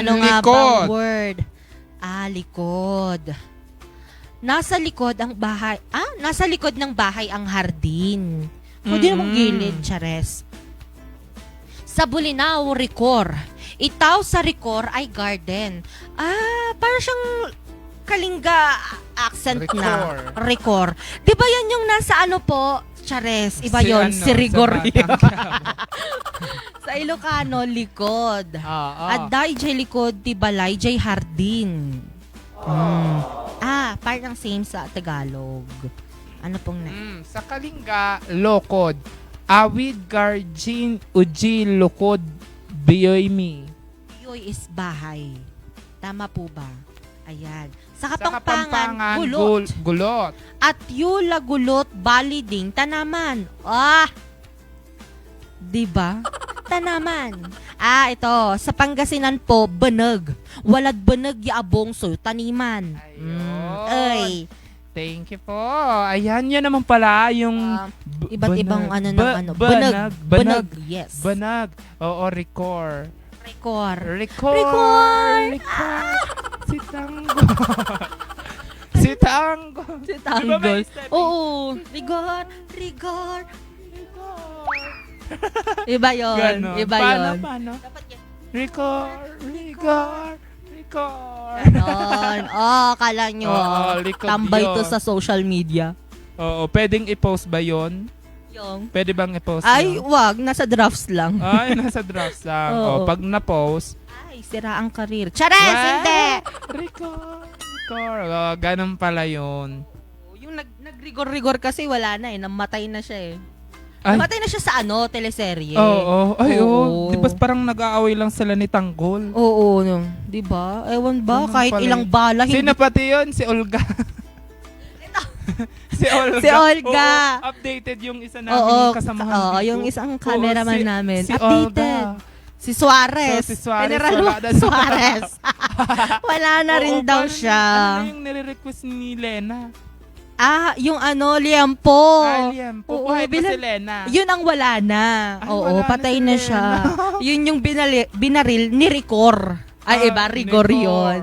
Ano nga likod. bang word? Likod. Nasa likod ang bahay. Nasa likod ng bahay ang hardin. Pwede namang gilid, Chares. Sa Bulinaw, Ricor. Itaw sa Ricor ay garden. Parang siyang Kalinga accent Ricor. na. Ricor. Di ba yan yung nasa ano po, Chares? Iba yon, si Rigor. Sa Ilocano, likod. At dahil jay likod, ti balay jay hardin. Parang same sa Tagalog. Ano pong Sa Kalinga, lokod. Awid garjin uji lokod biyoy mi. Biyoy is bahay. Tama po ba? Ayan. Sa Sa Kapampangan, gulot. Gulot. At yula gulot, bali ding tanaman. Diba? Tanaman. Ito. Sa Pangasinan po, banag. Walad banag yaabong so taniman. Ayun. Thank you po. Ayan, yan naman pala yung iba't ibang ano ng ano. Banag. Banag. Yes. Banag. Oo, Ricor. Ricor. Si Tango. Si Tango. Si Tanggol. Oo. Rigor. Iba yun. Ganon. Iba yun. Paano? Dapat yan. Ricor. Ganon. Kala nyo. likod Tambay yun. to sa social media. Oo, pwedeng i-post ba yun? Yung. Pwede bang i-post Ay, yun? wag. Nasa drafts lang. Ay, nasa drafts lang. Oo. Pag na-post, Ay, sira ang karir. Chares! Hindi! Ricor. Ganun pala yun. Yung nag-rigor-rigor kasi wala na eh. Namatay na siya eh. Ay. Namatay na siya sa teleserye. Oo. Oo. Di ba parang nag-aaway lang sila ni Tanggol? Oo. Di ba? Ewan ba? Ganun Kahit pala ilang yun. bala. Sino pati yun? Si Olga. Si Olga. Oo, updated yung isa namin kasamahan dito. Yung isang cameraman namin. Si Updated. Olga. Si Suarez. So, si Suarez, General wala na. Suarez. Wala na rin daw paano siya. Ano yung nire-request ni Lena? Yung Liampo. Liampo. Buhay pa si Lena. Yun ang wala na. Wala patay na na si siya. Lena. Yun yung binaril ni Ricor. Iba, Rigor Ricor. yun.